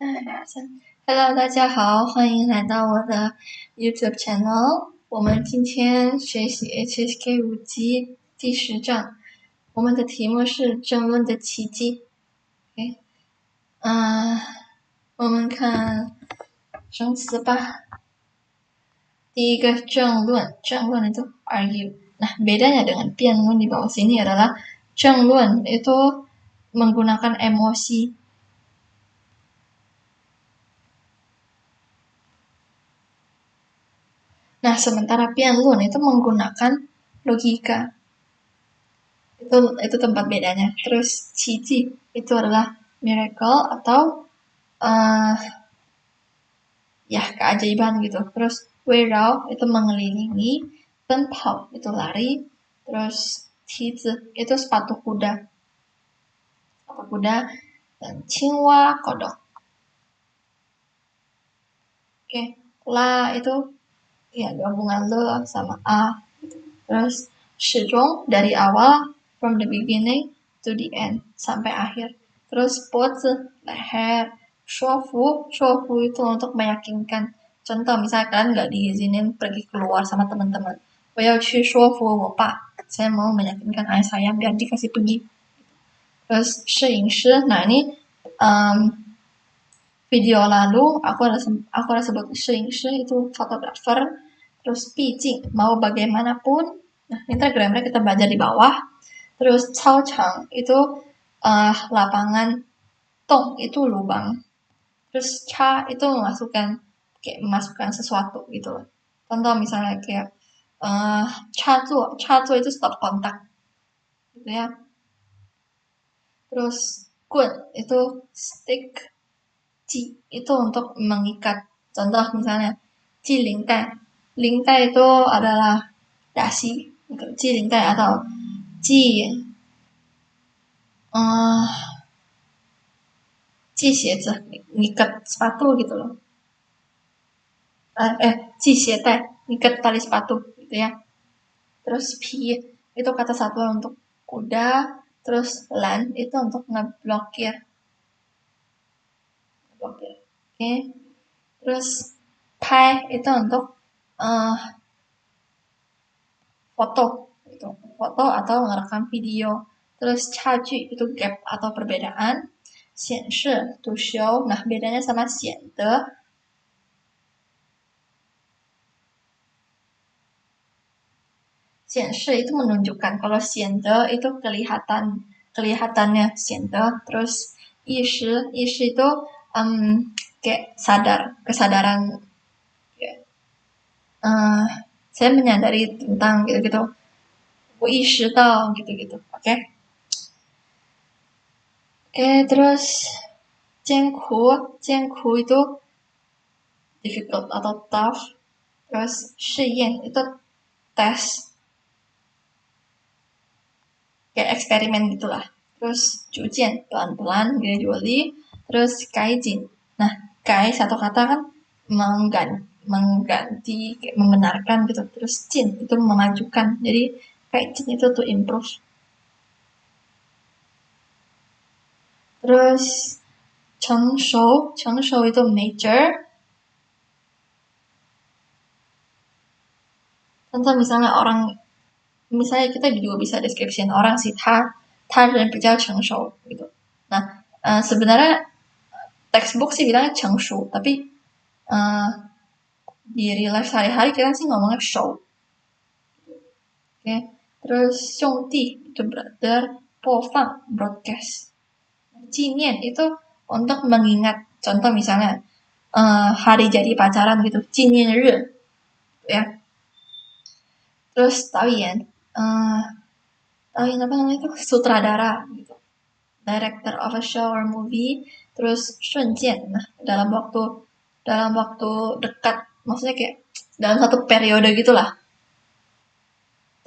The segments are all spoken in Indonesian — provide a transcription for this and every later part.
Hello，大家好，欢迎来到我的 YouTube channel。我们今天学习 HSK 5级第10章，我们的题目是争论的奇迹。OK，我们看生词吧。第一个争论itu argue. Nah, bedanya dengan 辩论 di bawah sini adalah 争论 itu menggunakan emosi. Nah, sementara 辩论 itu menggunakan logika. Itu tempat bedanya. Terus 奇迹 itu adalah miracle atau ya keajaiban gitu. Terus 围绕 itu mengelilingi, 奔跑 itu lari, terus 蹄子 itu sepatu kuda, dan 青蛙 kodok. Oke, la itu ya gabungan le sama a. Terus 始终 dari awal, from the beginning to the end, sampai akhir. Terus 脖子 leher, 说服itu untuk meyakinkan. Contoh misalnya kalian nggak diizinin pergi keluar sama teman-teman, 我要去说服我爸, saya mau meyakinkan ayah saya biar dikasih pergi. Terus 摄影师, nah ini video lalu aku ada sebut 摄影师 itu fotografer. Terus 毕竟 mau bagaimanapun. Nah, ini grammarnya kita baca di bawah. Terus 操场 itu lapangan, tong itu lubang. Terus cha itu memasukkan sesuatu gitu loh. Contoh misalnya kayak cha zuo itu stop kontak gitu ya. Terus gun itu stick, ji itu untuk mengikat. Contoh misalnya ji lingkai itu adalah dasi gitu. Ji lingkai atau ji鞋子 ngikat sepatu gitu loh. Ji xiedai ngikat tali sepatu gitu ya. Terus pi itu kata satuan untuk kuda. Terus lan itu untuk ngeblokir. Oke. Terus pai itu untuk foto gitu. Foto atau merekam video. Terus chaju itu gap atau perbedaan. 显示 to show. Nah, bedanya sama 显得. Xianshi itu menunjukkan. Kalau 显得 itu kelihatannya 显得. Terus 意识 itu kayak kesadaran. Saya menyadari tentang gitu-gitu. 我意识到 gitu-gitu. Oke, terus 艰苦itu difficult atau tough. Terus 试验 itu tes, kayak eksperimen gitulah. Terus 逐渐 pelan-pelan, gradually. Terus 改进. Nah, 改satu kata kan mengganti, kayak membenarkan gitu. Terus 进 itu memajukan. Jadi 改进 itu to improve. Terus 成熟itu mature. Contoh misalnya kita juga bisa description orang sih, 他人比较成熟gitu. Nah, sebenarnya textbook sih bilangnya 成熟, tapi di real life sehari-hari kita sih ngomongnya 熟. Oke. Terus 兄弟itu brother, 播放 broadcast. 纪念itu untuk mengingat. Contoh misalnya hari jadi pacaran gitu, 纪念日ya. Terus 导演apa namanya itu, sutradara gitu, director of a show or movie. Terus 瞬间, nah dalam waktu dekat, maksudnya kayak dalam satu periode gitulah.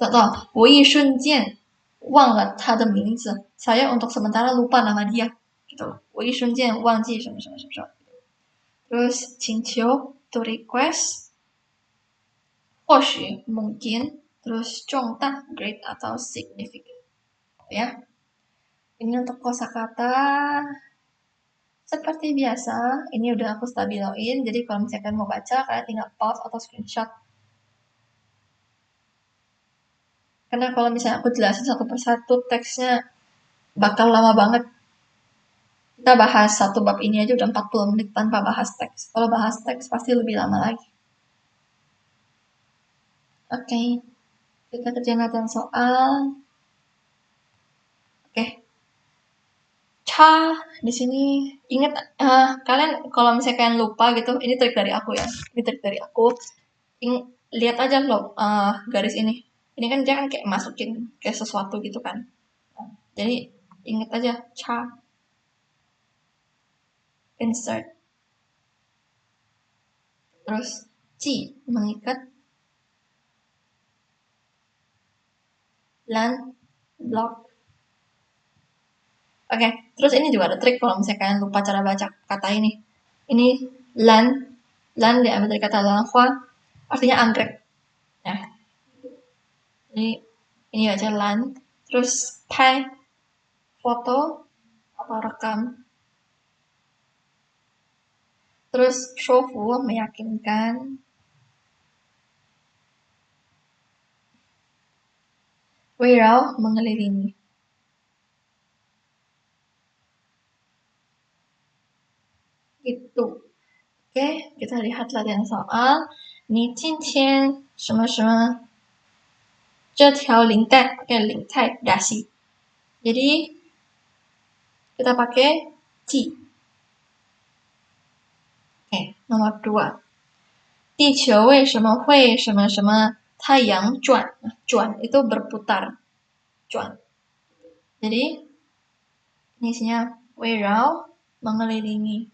Contoh, 我一瞬间忘了他的名字, saya untuk sementara lupa nama dia gitu loh. 我一瞬间忘记什么什么什么什么. Terus 请求 to request, 或许 mungkin. Terus 重大 great atau significant ya. Ini untuk kosakata Seperti biasa, ini udah aku stabiloin, jadi kalau misalkan mau baca, kalian tinggal pause atau screenshot. Karena kalau misalnya aku jelasin satu persatu, teksnya bakal lama banget. Kita bahas satu bab ini aja udah 40 menit tanpa bahas teks. Kalau bahas teks pasti lebih lama lagi. Oke, kita kerjain latihan soal. Oke, Cha di sini ingat kalian kalau misalnya kalian lupa gitu, ini trik dari aku ya. Ini trik dari aku. Lihat aja loh garis ini. Ini kan dia kan kayak masukin kayak sesuatu gitu kan. Jadi ingat aja Cha insert. Terus Ji mengikat, Lan block. Oke, terus ini juga ada trik kalau misalnya kalian lupa cara baca kata ini. Ini lan, lan diambil dari kata lanhua, artinya anggrek. Nah, ini aja lan. Terus pai, foto atau rekam. Terus shofu, meyakinkan. Weirau, mengelilingi. Gitu. Oke, kita lihat latihan soal. 你今天什么什么这条领带 pakai 领带 dasi. Jadi kita pakai ji. Oke, nomor 2. 地球为什么会什么什么太阳转 转 itu berputar 转 jadi ini isinya 围绕 mengelilingi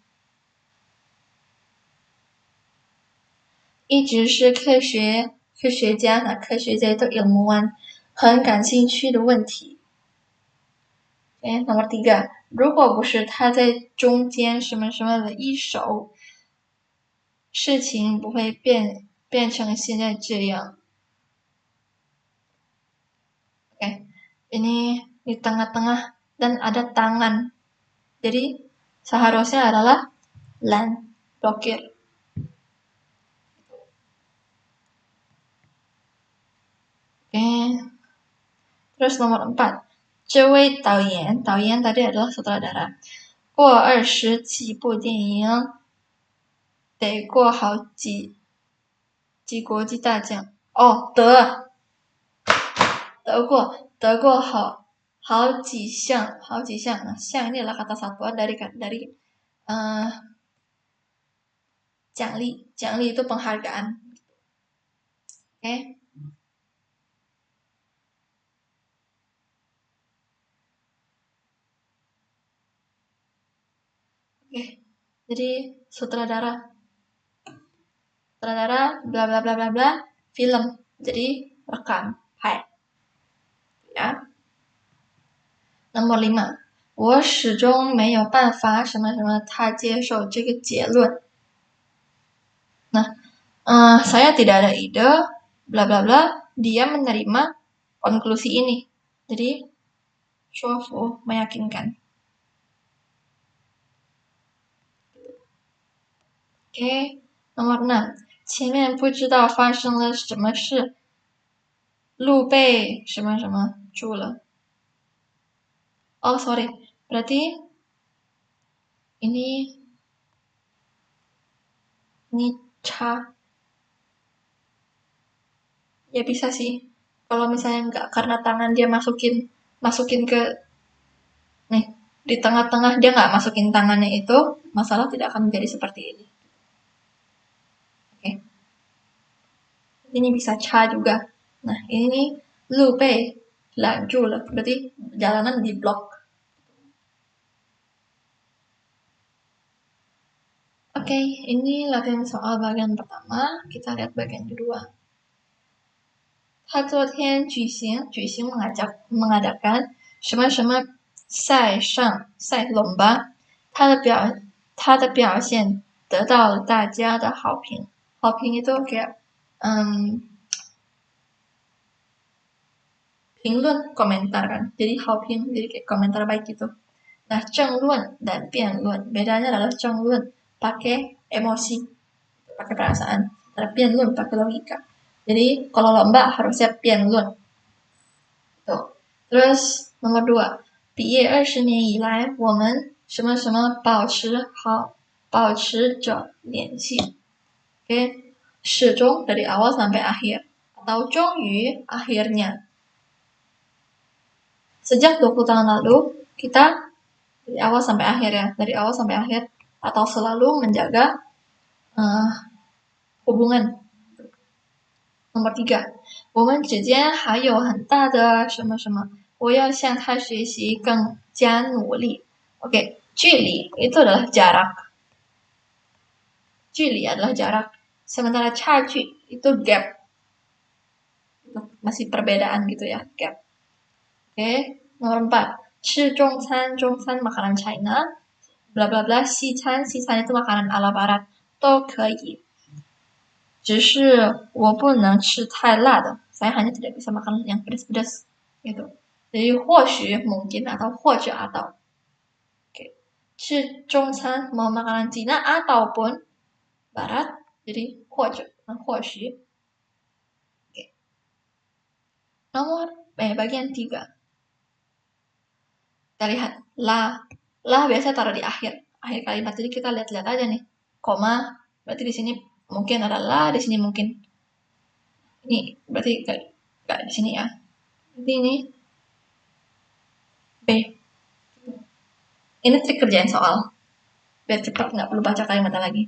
一直是科学家 nah 科学家 itu ilmuwan 很感兴趣的问题 nomor 3如果不是他在中间什么什么的一手事情不会变成现在这样 Oke, ini di tengah-tengah dan ada tangan. Jadi seharusnya adalah lan, blokir. Oke. Terus nomor 4. 这位导演 tadi adalah sutradara. 过20几部电影得过好几国际大奖。哦，得过好几项。Nah, 项 ini adalah kata satuan dari奖励 itu penghargaan. Oke. Oke. Jadi sutradara bla bla bla bla bla film. Jadi rekam. Hai. Ya. Nomor 5. 我始终没有办法什么什么他接受这个结论。Nah, saya tidak ada ide, bla bla bla, dia menerima konklusi ini. Jadi, 说服 meyakinkan. Oke, nomor 6. 前面不知道发生了什么事，路被什么什么住了。Oh, sorry. Berarti ini Cha. Ya bisa sih. Kalau misalnya nggak karena tangan dia masukin ke nih di tengah-tengah dia nggak masukin tangannya itu, masalah tidak akan menjadi seperti ini. Oke. Ini bisa Cha juga. Nah, ini lu bei lanju lah. Berarti jalanan di blok. Oke, ini latihan soal bagian pertama. Kita lihat bagian kedua. 他昨天举行 mengadakan 什么什么赛lomba，他的表现得到了大家的好评。好评 itu kayak 评论 komentar kan. Jadi 好评 jadi kayak komentar baik gitu. Nah, 争论 dan 辩论 bedanya adalah 争论 pakai emosi, pakai perasaan, dan 辩论 pakai logika. Jadi kalau lomba harusnya 辩论. Tuh. Terus nomor 2, 毕业20年以来，我们什么什么保持着联系。Oke, 始终 dari awal sampai akhir atau 终于 akhirnya. Sejak 20 tahun lalu, kita dari awal sampai akhir ya, dari awal sampai akhir atau selalu menjaga hubungan. Nomor 3, 我们之间还有很大的什么什么，我要向他学习更加努力。Oke, 距离 itu adalah jarak. 距离 adalah jarak. Sementara 差距 itu gap. Masih perbedaan gitu ya, gap. Oke, nomor 4, 吃中餐 makanan China, bla bla bla, 西餐 itu makanan ala barat, 都可以。只是我不能吃太辣的, saya hanya tidak bisa makan yang pedas-pedas gitu. Jadi 或许 mungkin atau 或者 atau. Oke. 吃中餐 mau makanan Cina ataupun barat, jadi 或者 或许. Oke. Bagian 3. Kita lihat la biasa taruh di akhir kalimat. Jadi kita lihat-lihat aja nih. Koma, berarti di sini mungkin ada la, di sini mungkin ini berarti enggak di sini ya. Jadi ini B. Ini trik kerjaan soal. Biar cepat, nggak perlu baca kalimatnya lagi.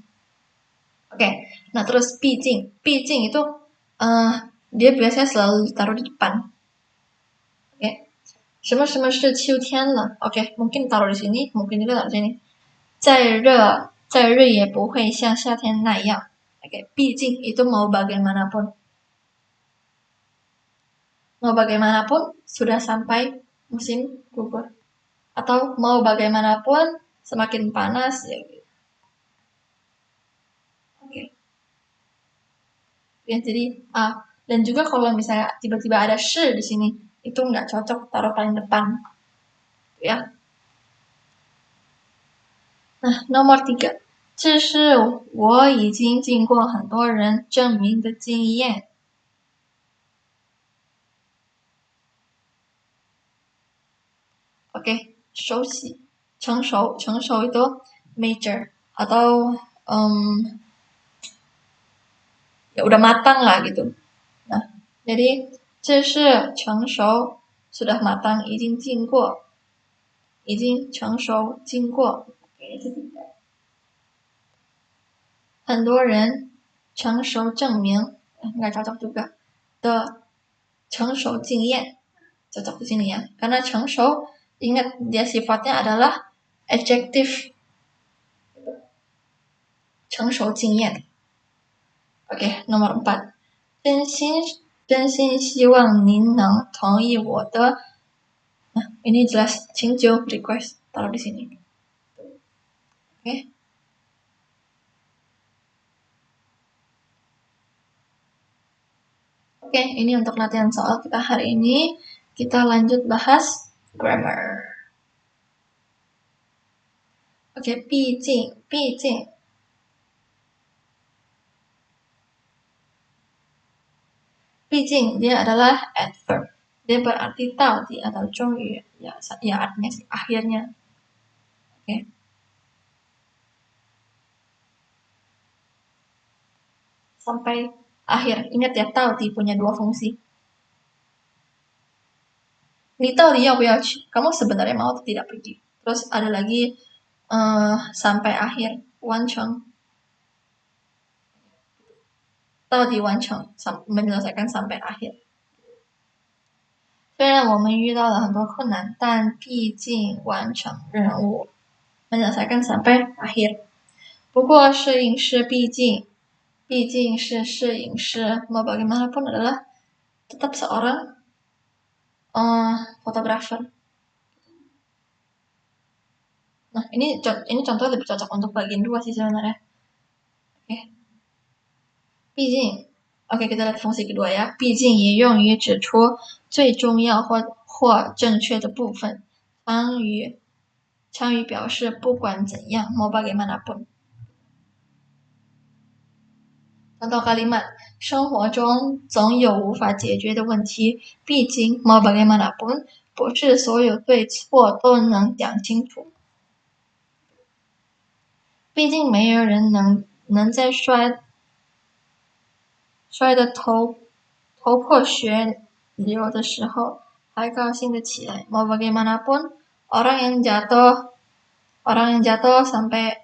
Oke, nah terus 毕竟 itu dia biasanya selalu ditaruh di depan. Oke, 什么什么是秋天了? Oke, mungkin taruh di sini, mungkin juga taruh di sini. 再热也不会像夏天那样. Oke, 毕竟 itu mau bagaimanapun. Mau bagaimanapun sudah sampai musim gugur. Atau mau bagaimanapun semakin panas ya. Ya, jadi dan juga kalau misalnya tiba-tiba ada shi di sini, itu nggak cocok taruh paling depan. Ya. Nah, nomor 3. 这是我已经经过很多人证明的经验. Oke, 熟悉, 成熟 itu mature atau ya udah matang lah gitu. Nah, jadi 这是成熟 sudah matang, 已经经过, 已经成熟经过. Oke, itu 3. 很多人成熟证明 nggak cocok juga. The 成熟经验 cocok di sini ya. Karena 成熟, ingat dia sifatnya adalah adjective. 成熟经验. Oke, nomor 4. 真心希望您能同意我的. Nah, ini jelas 请求 request, taruh di sini. Oke. Oke, ini untuk latihan soal kita hari ini. Kita lanjut bahas grammar. Oke, 毕竟 dia adalah adverb. Dia berarti 到底 atau 终于. Ya artinya sih akhirnya. Oke. Sampai akhir. Ingat ya, 到底 punya 2 fungsi. 你到底要不要去? Kamu sebenarnya mau atau tidak pergi? Terus ada lagi sampai akhir, 完成. 到底完成 menyelesaikan sampai akhir. 虽然我们遇到了很多困难，但毕竟完成任务 menyelesaikan sampai akhir. 不过摄影师毕竟是摄影师, mau bagaimanapun adalah tetap seorang fotografer. Nah, ini contoh lebih cocok untuk bagian 2 sih sebenarnya. Oke. 毕竟 Oke, kita lihat fungsi kedua ya. 毕竟也用于指出最重要或正确的部分。常语表示不管怎样 mau bagaimanapun。 contoh kalimat 生活中总有无法解决的问题，毕竟 mau bagaimanapun 不是所有对错都能讲清楚。毕竟没有人能在摔得头破血流的时候还高兴得起来。mau bagaimanapun orang yang jatuh sampai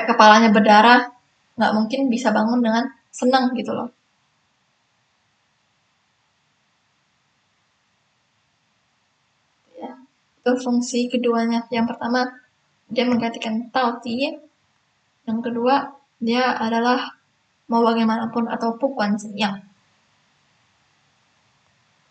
kepalanya berdarah nggak mungkin bisa bangun dengan senang gitu loh. Ya, itu fungsi keduanya. Yang pertama dia menggantikan tauti, yang kedua dia adalah mau bagaimanapun atau bukan yang.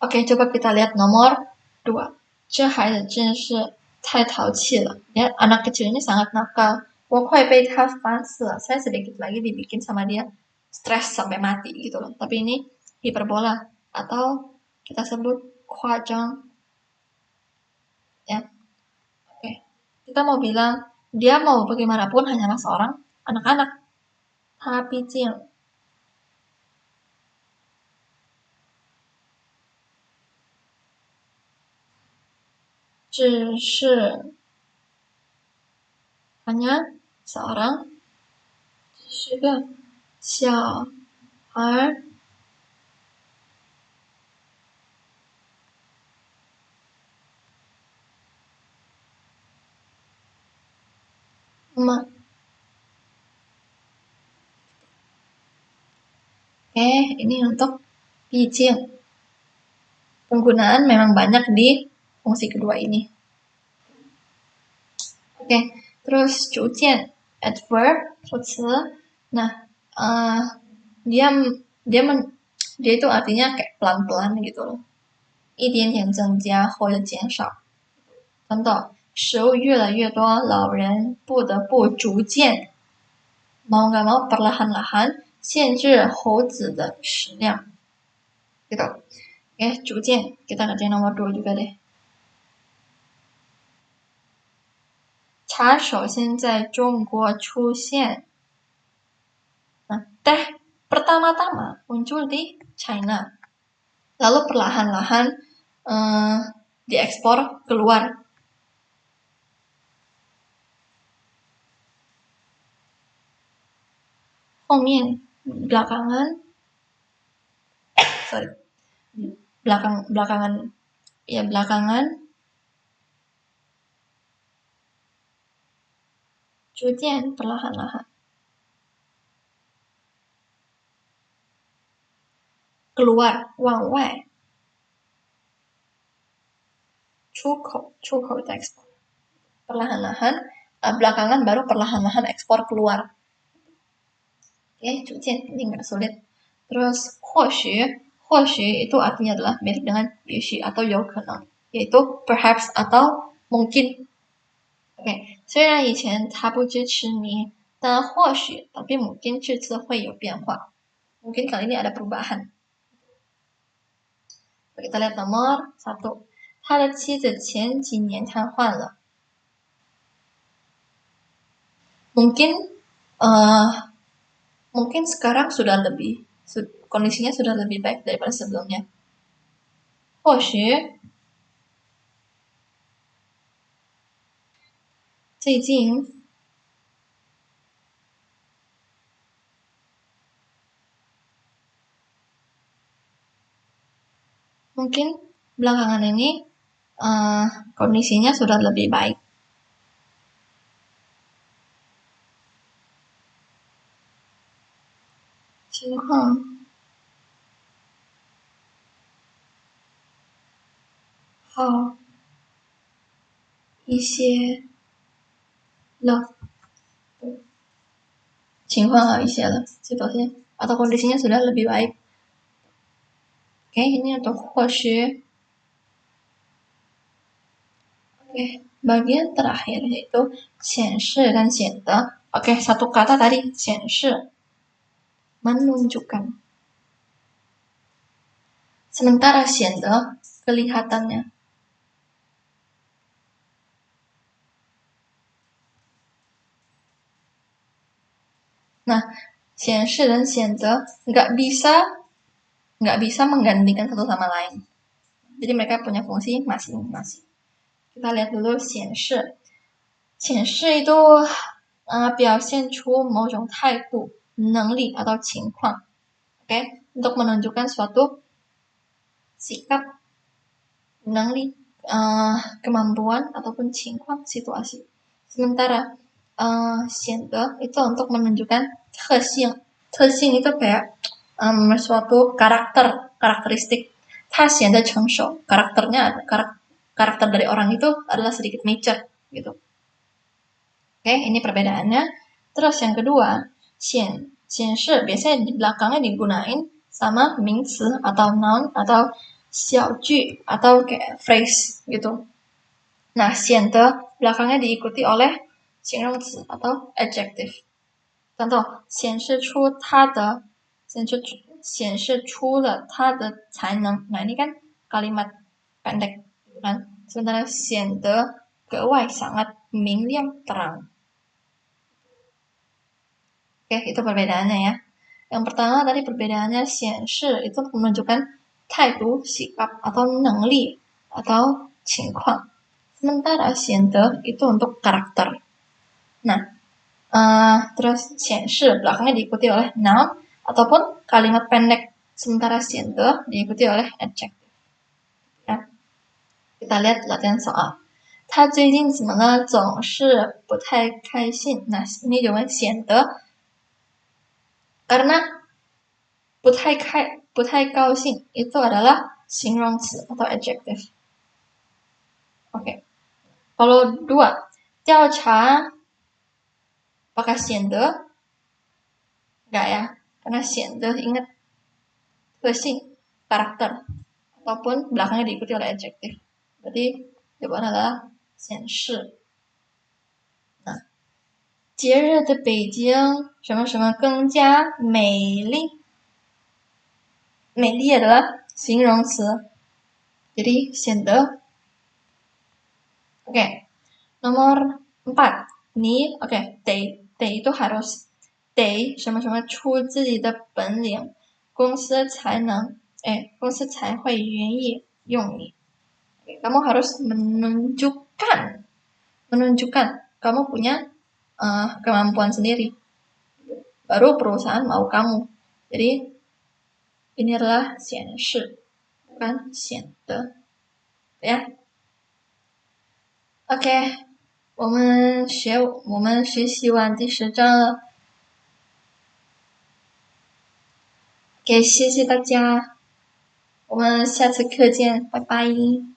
Oke, coba kita lihat nomor 2. 这孩子真是太淘气了. Ya, anak kecil ini sangat nakal. 我快被他烦死了. Saya sedikit lagi dibikin sama dia stres sampai mati gitu loh. Tapi ini hiperbola atau kita sebut kwajang. Ya. Oke. Kita mau bilang dia mau bagaimanapun hanyalah seorang anak-anak. Tapi 只是 hanya seorang 只是个小孩吗？ ini untuk 毕竟 penggunaan memang banyak di fungsi kedua ini. Oke, terus 逐渐 adverb 副词. Nah, dia itu artinya kayak pelan-pelan gitu loh. 一点点增加或者减少。contoh 食物越来越多，老人不得不逐渐 mau nggak mau perlahan-lahan 限制猴子的食量。gitu. Oke, 逐渐 kita kerjain nomor 2 juga deh. 茶首先在中国出现. Nah, teh pertama-tama muncul di China. Lalu perlahan-lahan diekspor keluar. Belakangan belakangan 逐渐 perlahan-lahan keluar 往外 出口 itu ekspor. Perlahan-lahan belakangan baru perlahan-lahan ekspor keluar. Oke, 逐渐 ini nggak sulit. Terus 或许 itu artinya adalah mirip dengan 也许 atau 有可能, yaitu perhaps atau mungkin. Oke, 虽然以前他不支持你,但或许 tapi mungkin 这次会有变化. Mungkin kali ini ada perubahan. Kita lihat nomor 1. 他的妻子前几年瘫痪了. Mungkin sekarang sudah kondisinya sudah lebih baik daripada sebelumnya. 或许最近 mungkin belakangan ini kondisinya sudah lebih baik. Qinghang好一些了. Qinghang 好一些了 situasinya atau kondisinya sudah lebih baik. Oke, ini untuk 或许. Oke, bagian terakhir yaitu 显示 dan 显得. Oke, satu kata tadi 显示 menunjukkan. Sementara 显得 kelihatannya. Nah, 显示 dan 显得 nggak bisa menggantikan satu sama lain. Jadi mereka punya fungsi masing-masing. Kita lihat dulu 显示。显示 itu 表现出某种态度、能力 atau 情况。Oke, untuk menunjukkan suatu sikap, 能力, kemampuan ataupun 情况 situasi. Sementara 显得 itu untuk menunjukkan 特性。特性 itu kayak suatu karakteristik. 它显得成熟， karakter dari orang itu adalah sedikit mature gitu. Oke, ini perbedaannya. Terus yang kedua, 显示 biasanya di belakangnya digunain sama 名词 atau noun atau 小句 atau kayak phrase gitu. Nah, 显得 belakangnya diikuti oleh 形容词 atau adjective. Contoh, 显示出了他的才能. Nah, ini kan kalimat pendek, kan? Sementara 显得格外 sangat 明亮 terang. Oke, itu perbedaannya ya. Yang pertama tadi perbedaannya 显示 itu menunjukkan 态度, sikap, atau 能力 atau 情况. Sementara 显得 itu untuk karakter. Nah, terus 显示 belakangnya diikuti oleh noun ataupun kalimat pendek. Sementara 显得 diikuti oleh adjective. Ya. Kita lihat latihan soal. 他最近怎么了？总是不太开心. Nah, ini jawaban 显得 karena 不太高兴 itu adalah 形容词 atau adjective. Oke. Kalau dua, 调查 apakah 显得? Enggak ya. Karena 显得 ingat 特性, karakter. Ataupun belakangnya diikuti oleh adjective. Berarti jawaban adalah 显示. Nah, 节日的北京什么什么更加美丽. 美丽 adalah 形容词. Jadi 显得. Oke. Nomor 4. Ni, oke, 得 itu harus. 得什么什么出自己的本领，公司才会愿意用你. Kamu harus menunjukkan kamu punya kemampuan sendiri. Baru perusahaan mau kamu. Jadi ini adalah 显示 bukan 显得. Ya. OK, 我们学习完第10章了。OK，谢谢大家，我们下次课见，拜拜。